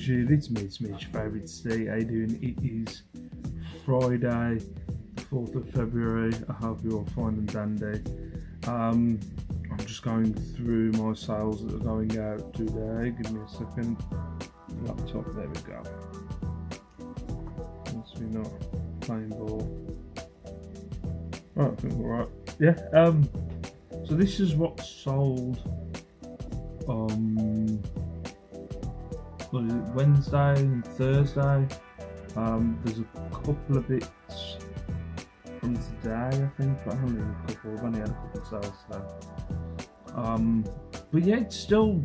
YouTube, it's me, your favourite Steve. How you doing? It is Friday, the 4th of February. I hope you're all fine and dandy. I'm just going through my sales that are going out today. Give me a second. Laptop, there we go. Must be not playing ball. Right, I think we're right. Yeah, so this is what sold on Wednesday and Thursday. There's a couple of bits from today, I think, but only a couple. I've only had a couple of sales today. But yeah, it's still.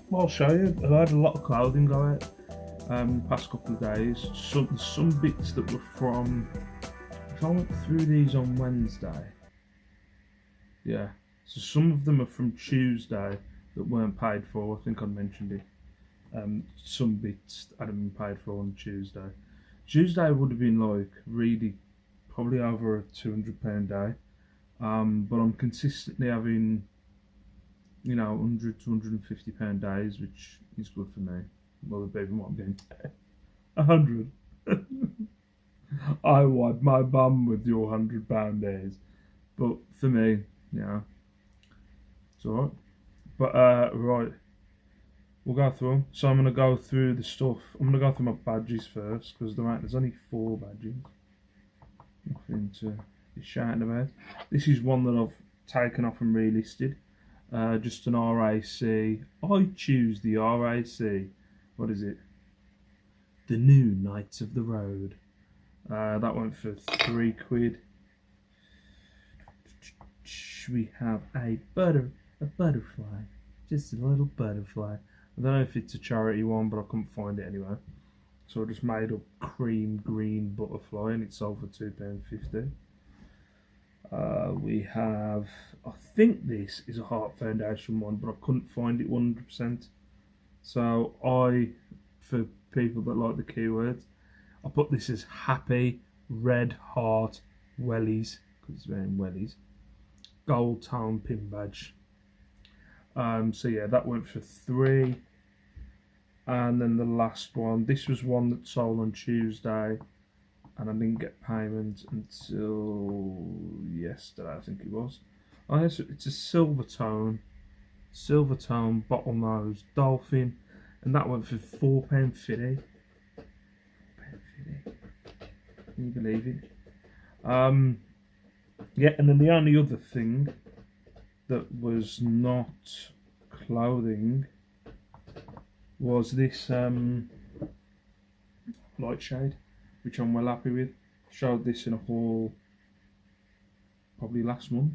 Well, I'll show you. I had a lot of clothing go out the past couple of days. Some bits that were from. If I went through these on Wednesday, yeah. So some of them are from Tuesday that weren't paid for. I think I mentioned it. Some bits hadn't been paid for on Tuesday. Tuesday would have been like really probably over a £200 day. But I'm consistently having, you know, £100 to £150 days, which is good for me. Well, the baby might be getting 100. I wipe my bum with your £100 days, but for me, you know, it's alright. But right, we'll go through them. So I'm gonna go through the stuff. I'm gonna go through my badges first because there's only 4 badges. Nothing to be shouting about. This is one that I've taken off and relisted. Just an RAC. I choose the RAC. What is it? The New Knights of the Road. That went for £3. We have a butterfly, just a little butterfly. I don't know if it's a charity one, but I couldn't find it anywhere. So I just made up cream green butterfly, and it sold for £2.50. We have, I think this is a Heart Foundation one, but I couldn't find it 100%. So for people that like the keywords, I put this as happy red heart wellies, because it's wearing wellies. Gold tone pin badge. So yeah, that went for £3. And then the last one, this was one that sold on Tuesday, and I didn't get payment until yesterday, I think it was. Oh, yes, it's a silver tone bottlenose dolphin, and that went for £4.50. Can you believe it? Yeah, and then the only other thing that was not clothing was this light shade, which I'm well happy with. Showed this in a haul probably last month.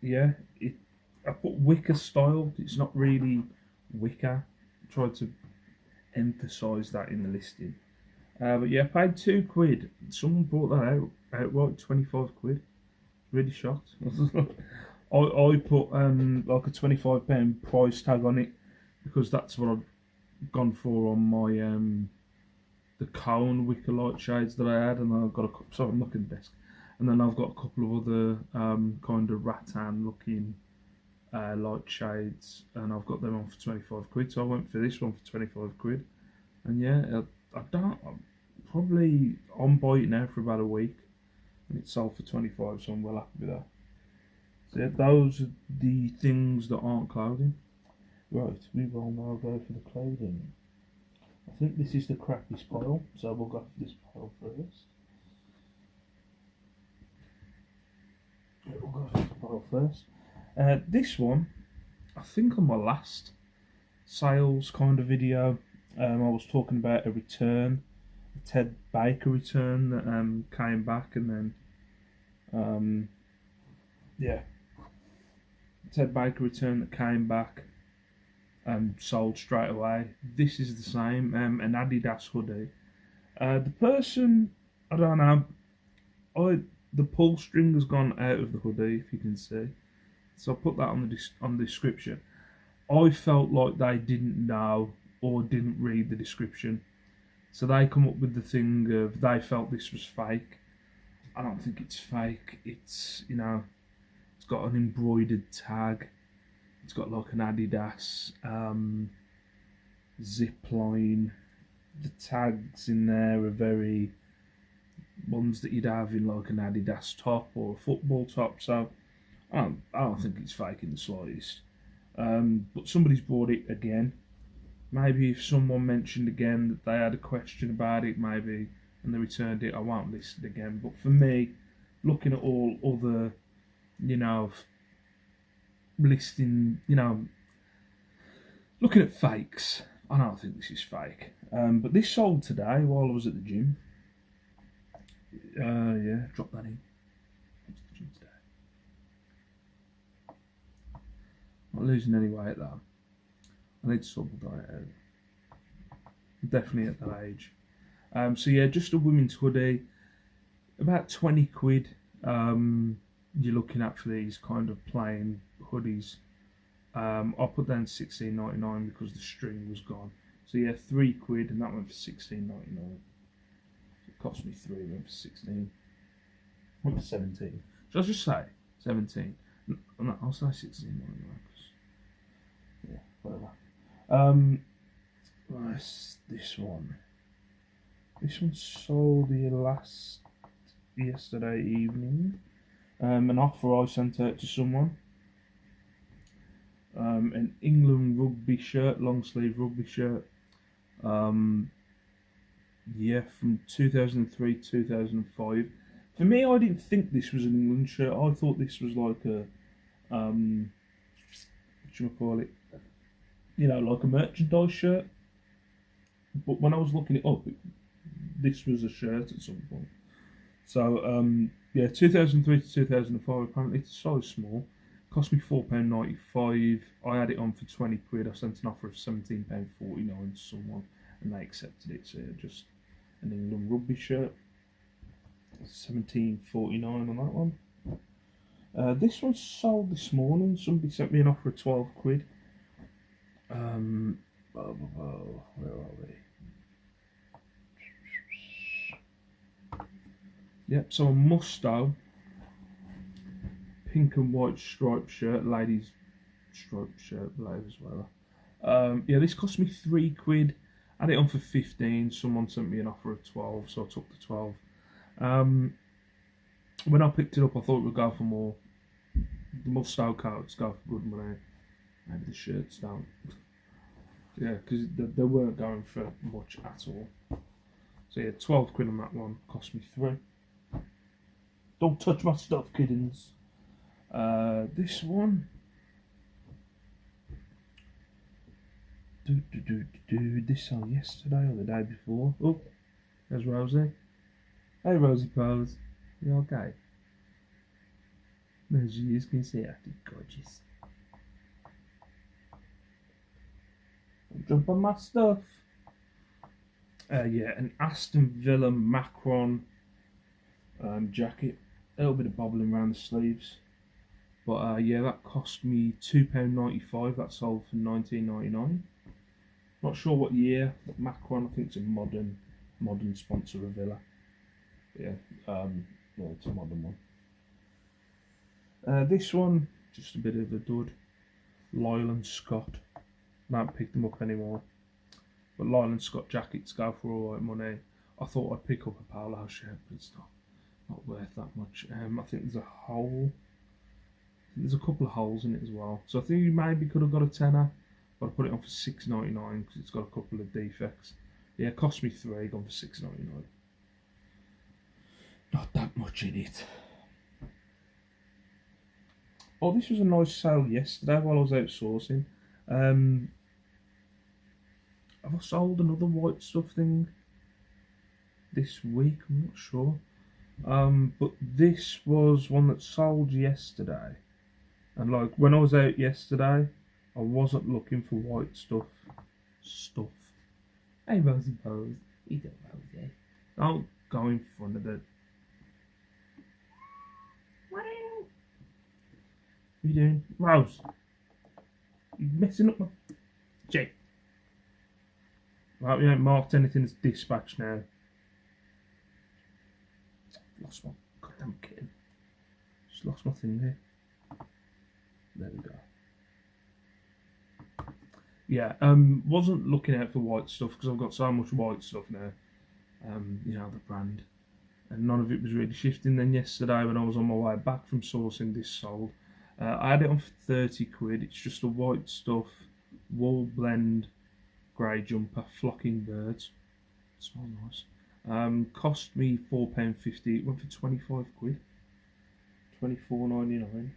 Yeah, I put wicker style. It's not really wicker. I tried to emphasise that in the listing. But yeah, I paid £2. Someone bought that outright, £25. Really shocked. I put like a £25 price tag on it because that's what I've gone for on my the cone wicker light shades that I had, and I've got sorry, I'm looking at the desk, and then I've got a couple of other kind of rattan looking light shades, and I've got them on for £25. So I went for this one for £25, and yeah, I'm probably on by it now for about a week, and it sold for 25, so I'm well happy with that. So yeah, those are the things that aren't clothing. Right, we will now go for the clothing. I think this is the crappiest pile, so we'll go for this pile first. Yeah, we'll go for this pile first. This one, I think on my last sales kind of video, I was talking about a return, a Ted Baker return that came back, and then yeah, Ted Baker return that came back and sold straight away. This is the same, an Adidas hoodie. The person, I don't know, the pull string has gone out of the hoodie, if you can see. So I put that on the description. I felt like they didn't know or didn't read the description. So they come up with the thing of they felt this was fake. I don't think it's fake. It's, you know, it's got an embroidered tag. It's got like an Adidas zip line. The tags in there are very ones that you'd have in like an Adidas top or a football top. So I don't think it's fake in the slightest. But somebody's bought it again. Maybe if someone mentioned again that they had a question about it, maybe, and they returned it, I won't list it again. But for me, looking at all other, listing, looking at fakes, I don't think this is fake. But this sold today while I was at the gym. Yeah, drop that in. Not losing any weight though. I need to sort my diet out. I'm definitely at that age. So yeah, just a women's hoodie, about 20 quid. You're looking at for these kind of plain hoodies. I'll put down 16.99 because the string was gone. So yeah, 3 quid, and that went for 16.99. It cost me 3, went for 16. Went for 17. Should I just say 17? No, I'll say 16.99. Yeah, whatever. What's this one? This one sold here yesterday evening. An offer I sent out to someone. An England rugby shirt, long sleeve rugby shirt. Yeah, from 2003 2005. For me, I didn't think this was an England shirt. I thought this was like a what should I call it? Like a merchandise shirt. But when I was looking it up, this was a shirt at some point. So yeah, 2003 to 2005. Apparently, it's size small. Cost me £4.95. I had it on for 20 quid. I sent an offer of £17.49 to someone, and they accepted it. So yeah, just an England rugby shirt. £17.49 on that one. This one sold this morning. Somebody sent me an offer of 12 quid. Where are we? Yep, so a Musto pink and white striped shirt, ladies striped shirt below as well. Yeah, this cost me 3 quid. I had it on for 15. Someone sent me an offer of 12, so I took the 12. When I picked it up, I thought it would go for more. The Musto coats go for good money. Maybe the shirts don't. Yeah, because they weren't going for much at all. So yeah, 12 quid on that one, cost me 3. Don't touch my stuff, kiddings. This one. This sold yesterday or the day before. Oh, there's Rosie. Hey, Rosie Pose. You okay? There she is. Can you see her? Gorgeous. Don't jump on my stuff. Yeah, an Aston Villa Macron jacket. A little bit of bobbling around the sleeves. But yeah, that cost me £2.95. That sold for £19.99. Not sure what year. Macron, I think it's a modern sponsor of Villa. Yeah, no, it's a modern one. This one, just a bit of a dud. Lyle and Scott. I haven't picked them up anymore. But Lyle and Scott jackets go for alright money. I thought I'd pick up a polo shirt, but it's not worth that much. I think there's a hole. There's a couple of holes in it as well. So I think you maybe could have got a tenner, but I put it on for £6.99 because it's got a couple of defects. Yeah, it cost me 3, gone for £6.99. Not that much in it. Oh, this was a nice sale yesterday while I was out sourcing. Have I sold another white stuff thing this week? I'm not sure. But this was one that sold yesterday. And like when I was out yesterday, I wasn't looking for white stuff. Hey, Rosie Pose. You don't Rosie. Don't go in front of it. What are you doing? Rose. You're messing up my... Jake. Right, we haven't marked anything as dispatch now. Lost my goddamn kitten. Just lost my thing there. There we go. Yeah, wasn't looking out for white stuff because I've got so much white stuff now. You know, the brand, and none of it was really shifting. Then yesterday, when I was on my way back from sourcing this sold, I had it on for 30 quid. It's just a white stuff, wool blend, grey jumper, flocking birds. It smells nice. Cost me £4.50. It went for 25 quid. 24.99.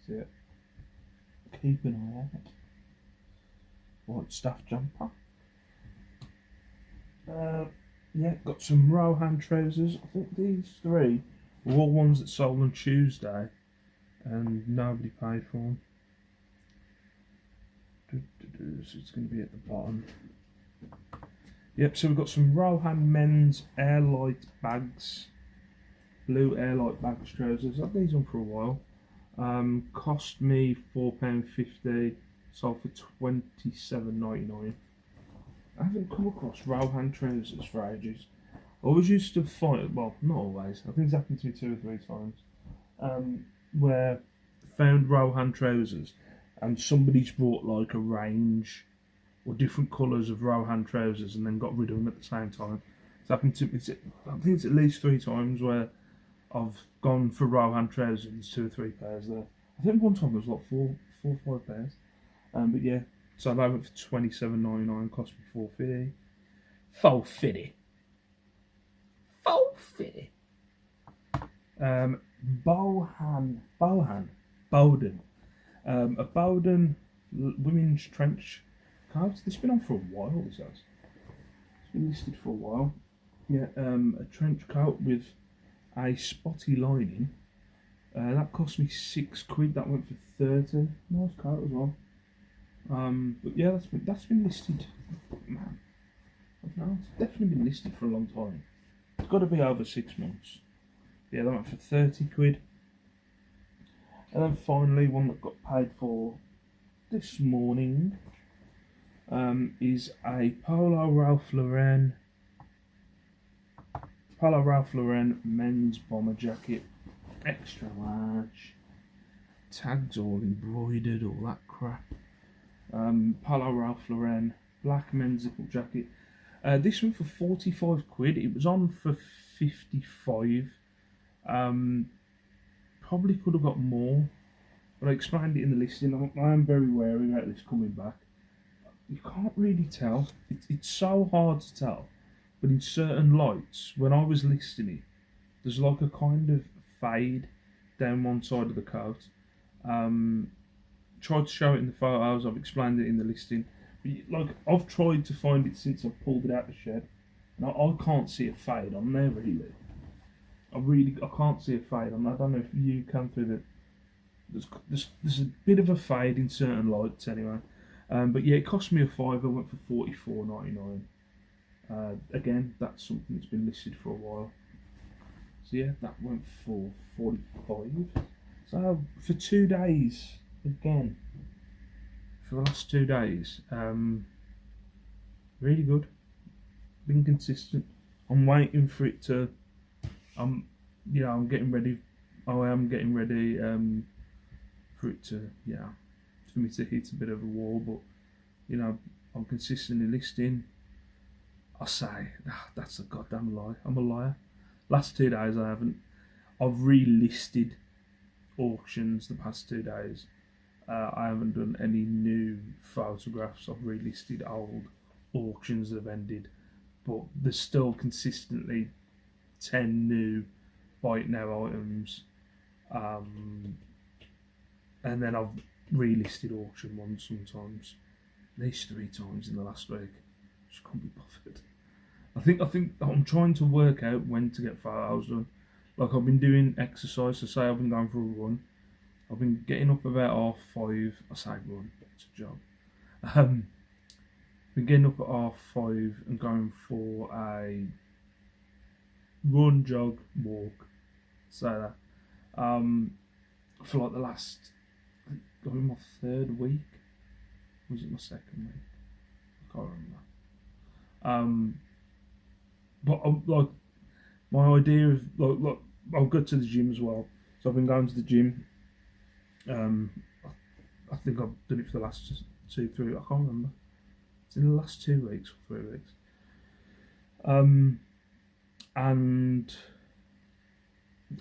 So yeah, keep an eye on it. White staff jumper. Yeah, got some Rohan trousers. I think these three were all ones that sold on Tuesday, and nobody paid for them. So it's going to be at the bottom. Yep, so we've got some Rohan men's airlight bags, blue airlight bags trousers. I've had these on for a while. Cost me £4.50, sold for £27.99. I haven't come across Rohan trousers for ages. I always used to find, well, not always, I think it's happened to me 2 or 3 times, where I found Rohan trousers and somebody's brought like a range or different colours of Rohan trousers and then got rid of them at the same time. It's happened to me, I think it's at least 3 times where I've gone for Rohan trousers, there's 2 or 3 pairs there. I think one time there was like 4 or 5 pairs. But yeah, so they went for £27.99, cost me £4.50. £4.50. £4.50. Bowden. A Bowden women's trench coat. This has been on for a while, this has. It's been listed for a while. Yeah, a trench coat with a spotty lining. That cost me £6. That went for 30. Nice coat as well. But yeah, that's been listed. Man, I don't know, it's definitely been listed for a long time. It's got to be over 6 months. Yeah, that went for 30 quid. And then finally, one that got paid for this morning is a Polo Ralph Lauren men's bomber jacket, extra large, tags all embroidered, all that crap. Polo Ralph Lauren black men's zipper jacket. This one for 45 quid. It was on for 55. Probably could have got more, but I explained it in the listing. I am very wary about this coming back. You can't really tell. It's so hard to tell. But in certain lights, when I was listing it, there's like a kind of fade down one side of the coat. Tried to show it in the photos. I've explained it in the listing. But like, I've tried to find it since I've pulled it out of the shed, and I can't see a fade on there really. I can't see a fade on that. I don't know if you can through the. There's a bit of a fade in certain lights anyway. But yeah, it cost me a £5. I went for £44.99. Again, that's something that's been listed for a while. So yeah, that went for 45. So for 2 days, again, for the last 2 days, really good. Been consistent. I'm waiting for it to. I'm getting ready. I am getting ready for it to, for me to hit a bit of a wall. But I'm consistently listing. I say that's a goddamn lie. I'm a liar. Last 2 days I haven't. I've relisted auctions the past 2 days. I haven't done any new photographs. I've relisted old auctions that have ended, but there's still consistently 10 new buy it now items, and then I've relisted auction ones sometimes, at least 3 times in the last week. Just can't be bothered. I think I'm trying to work out when to get photos done. Like, I've been doing exercise, so say I've been going for a run. I've been getting up about 5:30. I say run, it's a job. Been getting up at 5:30 and going for a run, jog, walk, say that. For like the last, going my 3rd week. Was it my 2nd week? I can't remember. But like, my idea of like I'll go to the gym as well. So I've been going to the gym. I think I've done it for the last 2, 3. I can't remember. It's in the last 2 weeks or 3 weeks. And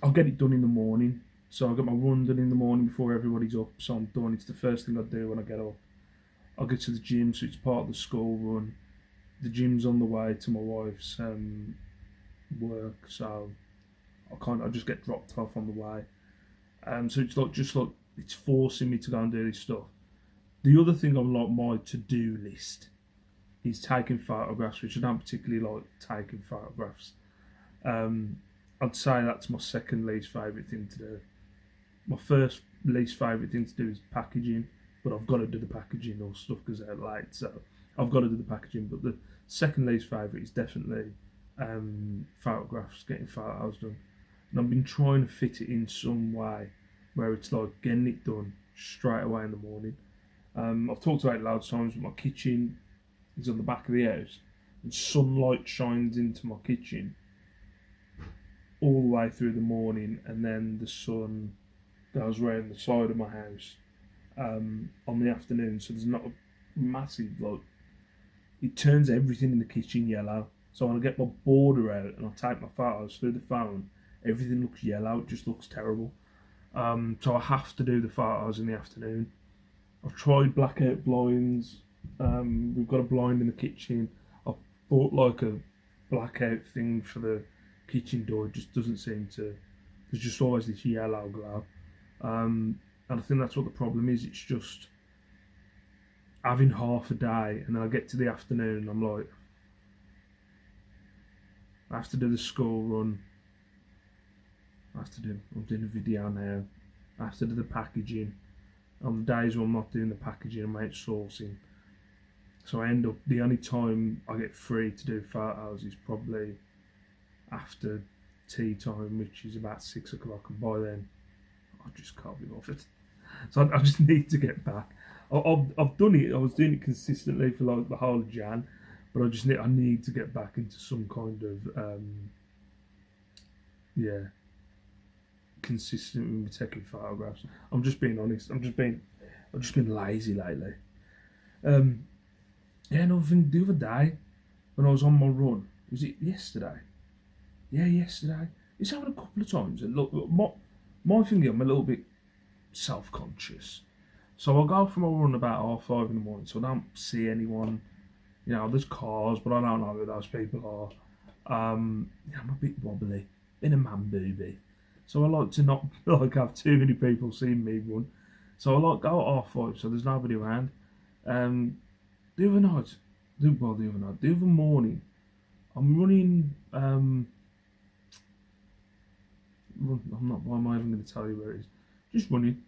I'll get it done in the morning. So I'll get my run done in the morning before everybody's up. So I'm done. It's the first thing I do when I get up. I'll get to the gym, so it's part of the school run. The gym's on the way to my wife's work, so I just get dropped off on the way. So it's like it's forcing me to go and do this stuff. The other thing on like my to-do list is taking photographs, which I don't particularly like taking photographs. I'd say that's my second least favourite thing to do. My first least favourite thing to do is packaging, but I've got to do the packaging or stuff because they're late, so I've got to do the packaging. But the second least favourite is definitely photographs, getting photos done. And I've been trying to fit it in some way where it's like getting it done straight away in the morning. I've talked about it loads of times, but my kitchen is on the back of the house, and sunlight shines into my kitchen all the way through the morning, and then the sun goes round the side of my house on the afternoon. So there's not a massive like. It turns everything in the kitchen yellow. So when I get my border out and I take my photos through the phone, everything looks yellow. It just looks terrible. So I have to do the photos in the afternoon. I've tried blackout blinds. We've got a blind in the kitchen. I bought like a blackout thing for the kitchen door. It just doesn't seem to. There's just always this yellow glow. And I think that's what the problem is. It's just having half a day, and then I get to the afternoon and I'm like, I have to do the school run. I'm doing a video now. I have to do the packaging. On the days when I'm not doing the packaging, I'm out sourcing. So I end up, the only time I get free to do photos is probably after tea time, which is about 6 o'clock, and by then I just can't be bothered. So I just need to get back. I've done it. I was doing it consistently for like the whole of Jan, but I need to get back into some kind of consistent with me taking photographs. I'm just being honest. I've just been lazy lately. Another thing, the other day when I was on my run, was it yesterday? Yeah, yesterday. It's happened a couple of times. And look, my thing, I'm a little bit self-conscious. So I'll go for my run about 5:30 in the morning, so I don't see anyone. You know, there's cars, but I don't know who those people are. I'm a bit wobbly, been a man booby. So I like to not like have too many people seeing me run. So I like go at 5:30, so there's nobody around. The other morning, I'm running. Why am I even going to tell you where it is? Just running.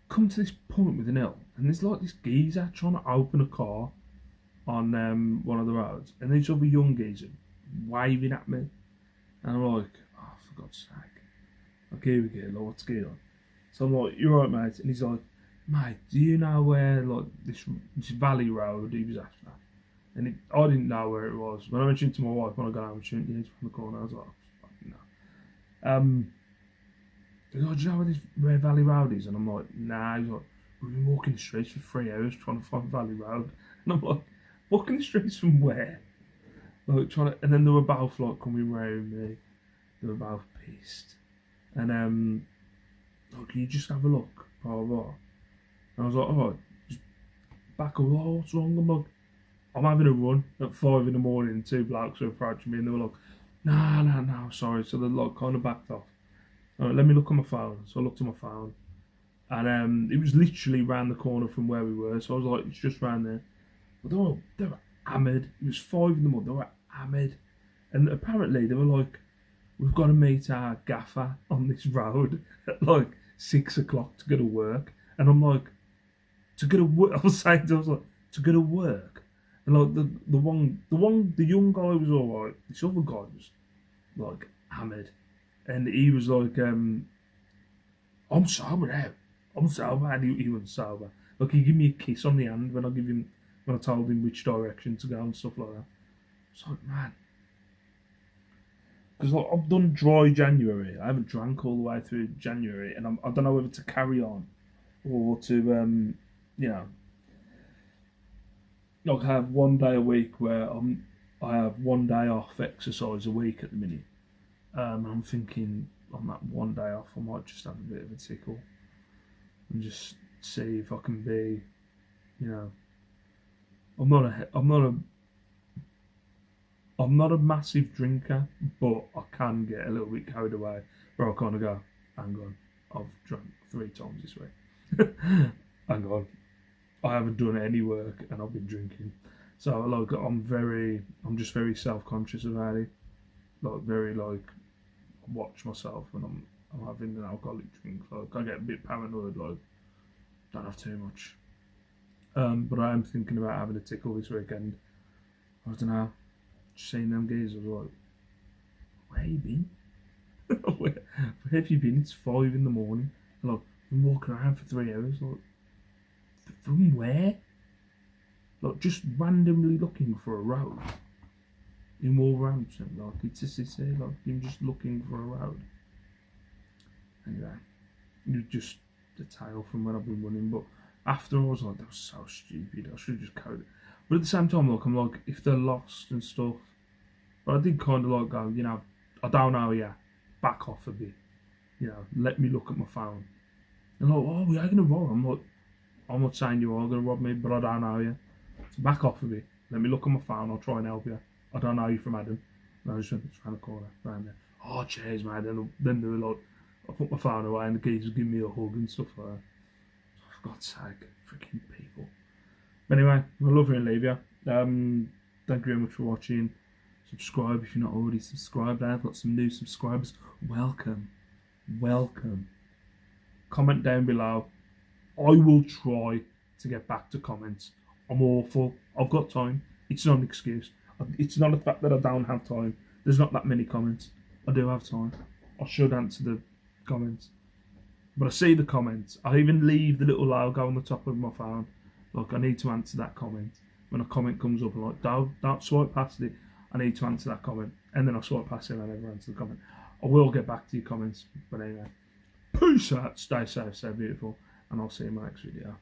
Come to this point with an L, and there's like this geezer trying to open a car on one of the roads, and this other young geezer waving at me, and I'm like, oh, for God's sake. Okay, here we go, like, what's going on? So I'm like, you're right, mate. And he's like, mate, do you know where like this valley road he was after? And I didn't know where it was. When I mentioned it to my wife when I got home, she went, yeah, it's from the corner. I was like, oh, no. He's like, do you know where Valley Road is? And I'm like, nah. He's like, we've been walking the streets for 3 hours trying to find Valley Road. And I'm like, walking the streets from where? Like and then they were both like coming round me. They were both pissed. And like, can you just have a look? Blah blah blah. And I was like, alright, just back up. Oh, what's wrong? I'm like, I'm having a run at 5 in the morning, and 2 blokes were approaching me, and they were like, no, sorry. So they like kind of backed off. Right, let me look on my phone. So I looked at my phone, and it was literally round the corner from where we were. So I was like, it's just round there. But they were hammered. It was 5 in the morning. They were hammered, and apparently they were like, we've got to meet our gaffer on this road at like 6 o'clock to go to work. And I'm like, to go to work? I was like, to go to work. And like the young guy was all right. This other guy was like hammered. And he was like, I'm sober now. I'm sober. And he wasn't sober. Like, he gave me a kiss on the hand when I told him which direction to go and stuff like that. It's like, man. Because like, I've done dry January. I haven't drank all the way through January. And I don't know whether to carry on or to you know, like have one day a week where I have one day off exercise a week at the minute. I'm thinking on that one day off, I might just have a bit of a tickle and just see if I can be, you know, I'm not a massive drinker, but I can get a little bit carried away where I kind of go, hang on, I've drunk 3 times this week. Hang on, I haven't done any work and I've been drinking. So like I'm just very self-conscious about it. Like very like watch myself when I'm having an alcoholic drink. Like I get a bit paranoid. Like don't have too much. But I am thinking about having a tickle this weekend. I don't know. Just seeing them geezers like, where you been? where have you been? It's 5 in the morning. Like been walking around for 3 hours. Like from where? Like just randomly looking for a road in Wolverhampton. Like it's a city. Like you're just looking for a road. Anyway, it was just the tale from when I've been running. But after I was like, that was so stupid. I should have just carried it. But at the same time, look, I'm like, if they're lost and stuff. But I did kind of like go, you know, I don't know, yeah, back off a bit. You know, let me look at my phone. And like, oh, we are gonna rob. I'm like, I'm not saying you are gonna rob me, but I don't know you. So back off a bit. Let me look at my phone. I'll try and help you. I don't know you from Adam. And I just went around the corner, around there. Oh, cheers, man. Then they were like, I put my phone away and the geezers give me a hug and stuff like that. For God's sake, freaking people. But anyway, I love you and leave you. Thank you very much for watching. Subscribe if you're not already subscribed. I've got some new subscribers. Welcome. Welcome. Comment down below. I will try to get back to comments. I'm awful. I've got time. It's not an excuse. It's not the fact that I don't have time. There's not that many comments. I do have time. I should answer the comments. But I see the comments. I even leave the little logo on the top of my phone. Like, I need to answer that comment. When a comment comes up, I'm like, don't swipe past it. I need to answer that comment. And then I swipe past it and I never answer the comment. I will get back to your comments. But anyway, peace out. Stay safe, stay beautiful. And I'll see you in my next video.